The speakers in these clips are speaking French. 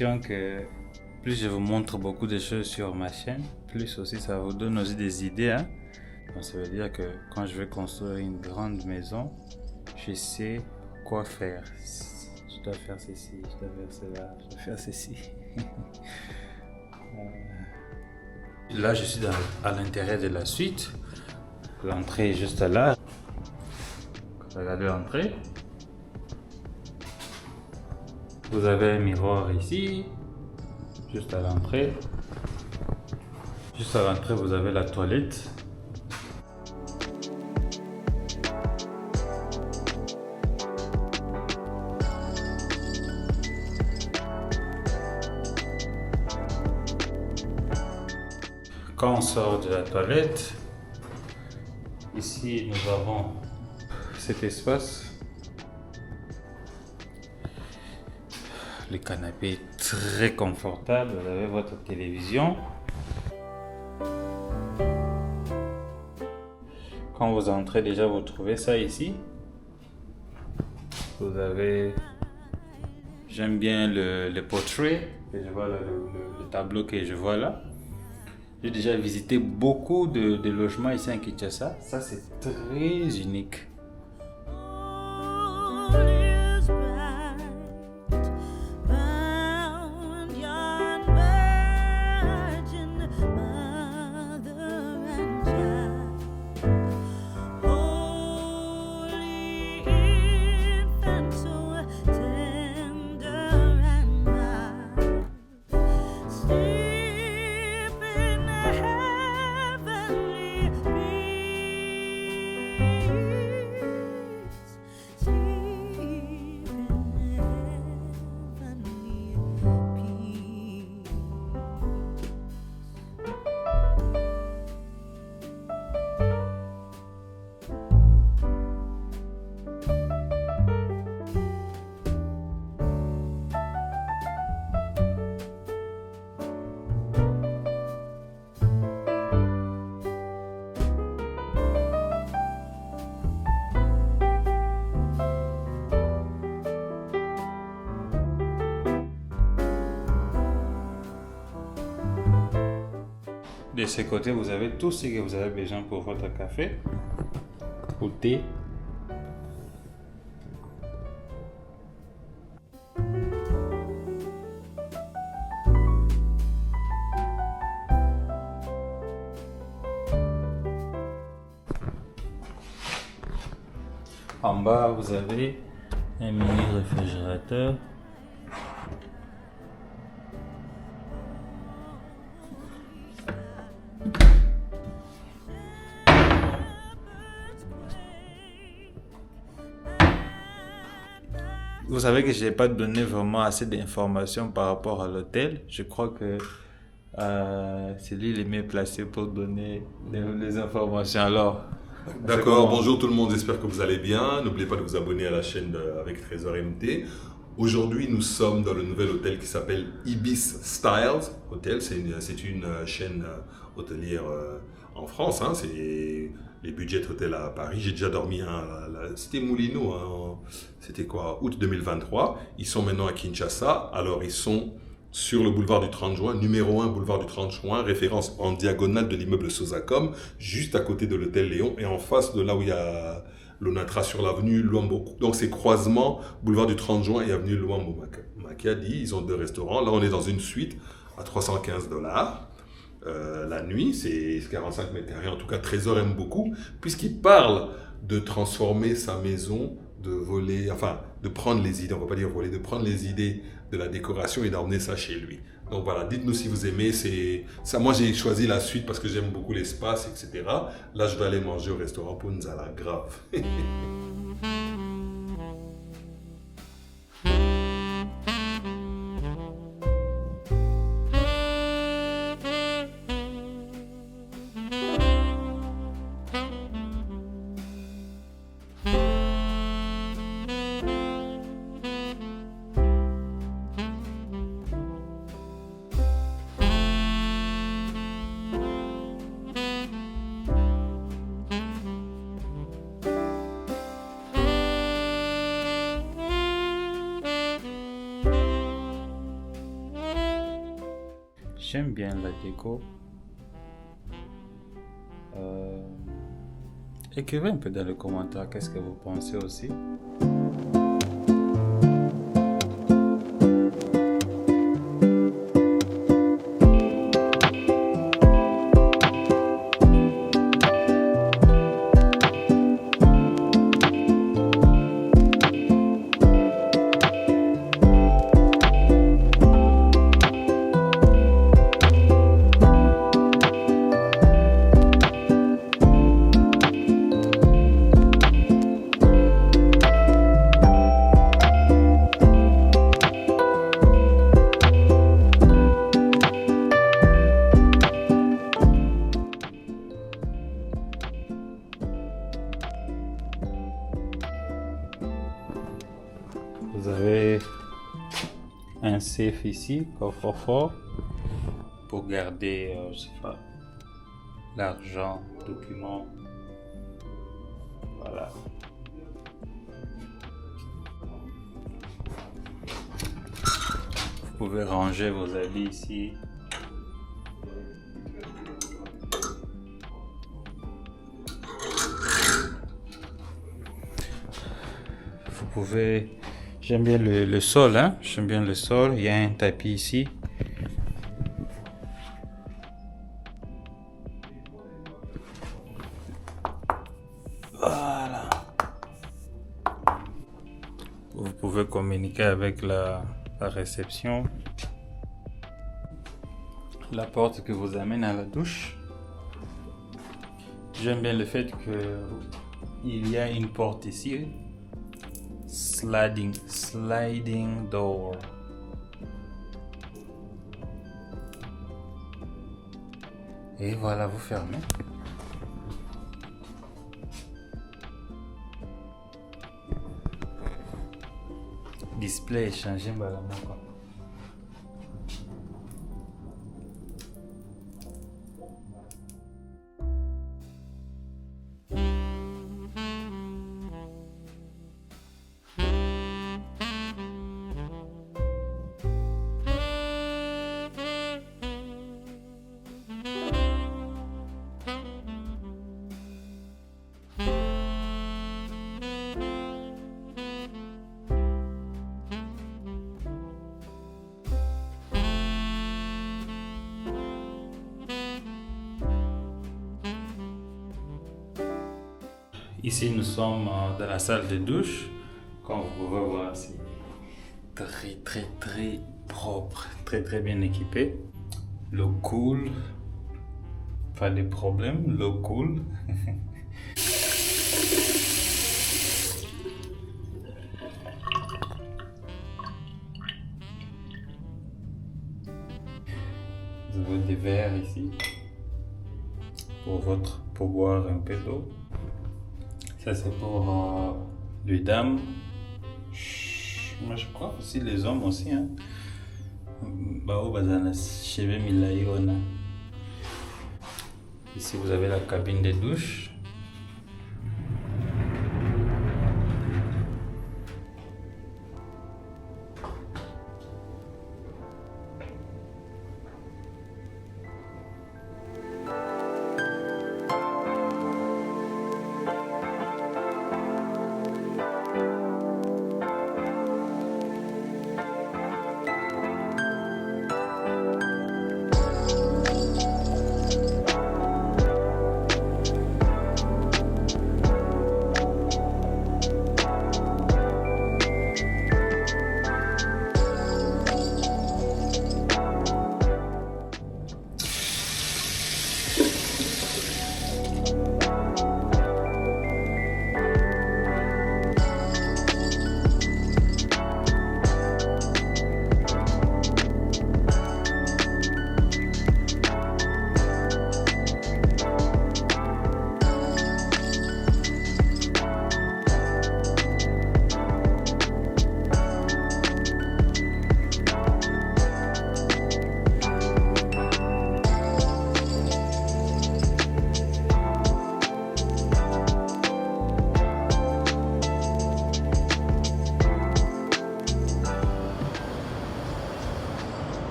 l'impression que plus je vous montre beaucoup de choses sur ma chaîne, plus aussi ça vous donne aussi des idées. Hein? Donc ça veut dire que quand je vais construire une grande maison, je sais quoi faire. Je dois faire ceci, je dois faire cela, je dois faire ceci. Là, je suis à l'intérieur de la suite. L'entrée est juste là. Regardez l'entrée. Vous avez un miroir ici, juste à l'entrée. Juste à l'entrée, vous avez la toilette. Quand on sort de la toilette, ici nous avons cet espace. Le canapé est très confortable, vous avez votre télévision. Quand vous entrez déjà, vous trouvez ça ici. Vous avez, j'aime bien le portrait, que je vois là, le tableau que je vois là. J'ai déjà visité beaucoup de logements ici en Kinshasa. Ça, c'est très unique. De ce côté, vous avez tout ce que vous avez besoin pour votre café ou thé. En bas, vous avez un mini réfrigérateur. Vous savez que je n'ai pas donné vraiment assez d'informations par rapport à l'hôtel. Je crois que c'est lui le mieux placé pour donner les informations. Alors, d'accord, bonjour tout le monde, j'espère que vous allez bien. N'oubliez pas de vous abonner à la chaîne avec Tresor MT. Aujourd'hui, nous sommes dans le nouvel hôtel qui s'appelle Ibis Styles Hotel. C'est une chaîne hôtelière en France. Hein. C'est les budgets hôtels à Paris. J'ai déjà dormi, c'était Moulineau, hein. C'était quoi, août 2023. Ils sont maintenant à Kinshasa. Alors, ils sont sur le boulevard du 30 juin, numéro 1 boulevard du 30 juin, référence en diagonale de l'immeuble Sosacom, juste à côté de l'hôtel Léon et en face de là où il y a l'Onatra sur l'avenue Luambo. Donc c'est croisement boulevard du 30 juin et avenue Luambo Makadi. Ils ont 2 restaurants. Là on est dans une suite à $315. La nuit, c'est 45 mètres carrés. En tout cas, Tresor aime beaucoup puisqu'il parle de transformer sa maison, de voler, enfin de prendre les idées, on ne va pas dire voler, de prendre les idées de la décoration et d'emmener ça chez lui. Donc voilà, dites-nous si vous aimez. Ça, moi j'ai choisi la suite parce que j'aime beaucoup l'espace, etc. Là, je vais aller manger au restaurant pour Nzala, grave. j'aime bien la déco. Écrivez un peu dans les commentaires qu'est-ce que vous pensez aussi. Vous avez un safe ici, coffre-fort, pour garder, je sais pas, l'argent, documents. Voilà. Vous pouvez ranger vos habits ici. Vous pouvez... J'aime bien le sol, hein? J'aime bien le sol. Il y a un tapis ici. Voilà. Vous pouvez communiquer avec la réception. La porte qui vous amène à la douche. J'aime bien le fait que il y a une porte ici. Sliding door. Et voilà, vous fermez. Display changé, voilà. Ici, nous sommes dans la salle de douche. Comme vous pouvez voir, c'est très propre, très bien équipé. L'eau coule, pas de problème, l'eau coule. Vous avez des verres ici pour boire un peu d'eau. Ça c'est pour les dames. Moi je crois aussi les hommes aussi, hein. Ici vous avez la cabine de douche.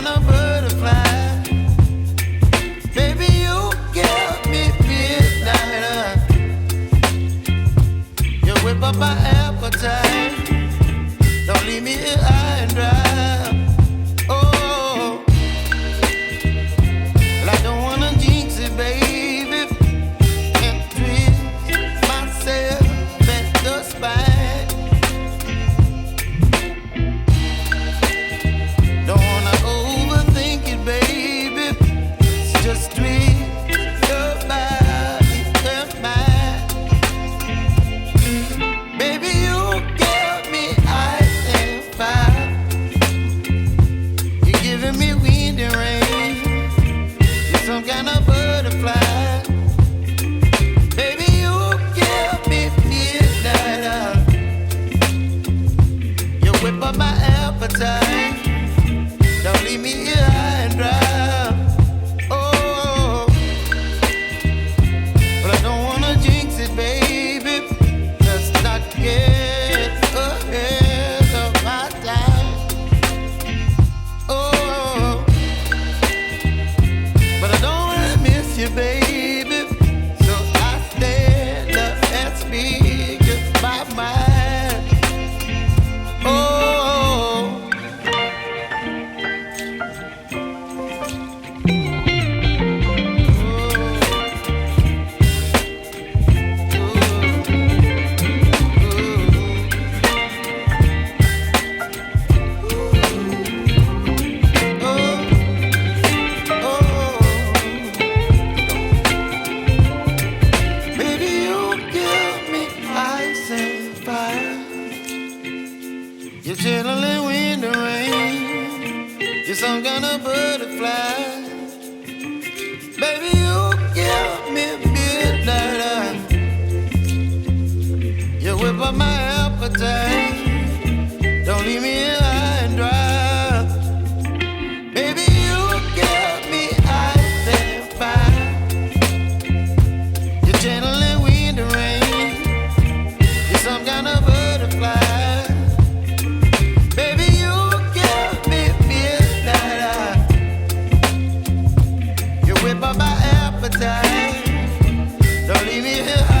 kind of butterfly. Baby, you give me midnight. You whip up my appetite. Don't leave me here high and dry. Oh, well, I don't wanna jinx it, baby. Can't twist myself at the spine. Don't wanna overthink it, baby. It's just twist your body and mine. Baby, you give me ice and fire. You're giving me wind and rain. You're some kind of butterfly. Baby, you give me midnight. You whip up my appetite. Don't leave me here high and dry. Oh, but I don't wanna jinx it, baby. Let's not get ahead of my time. Oh, but I don't wanna miss you, baby. So I stand up and speak my mind. Oh. Baby, you give me ice and fire. You're channeling wind and rain. You're some kind of butterfly. Baby, you give me midnight. You whip up my appetite. Don't leave me here high and dry. Baby, you give me ice and fire. You're channeling wind and rain. You're some kind of butterfly. Baby, you give me midnight. You whip up my appetite. Don't leave me here high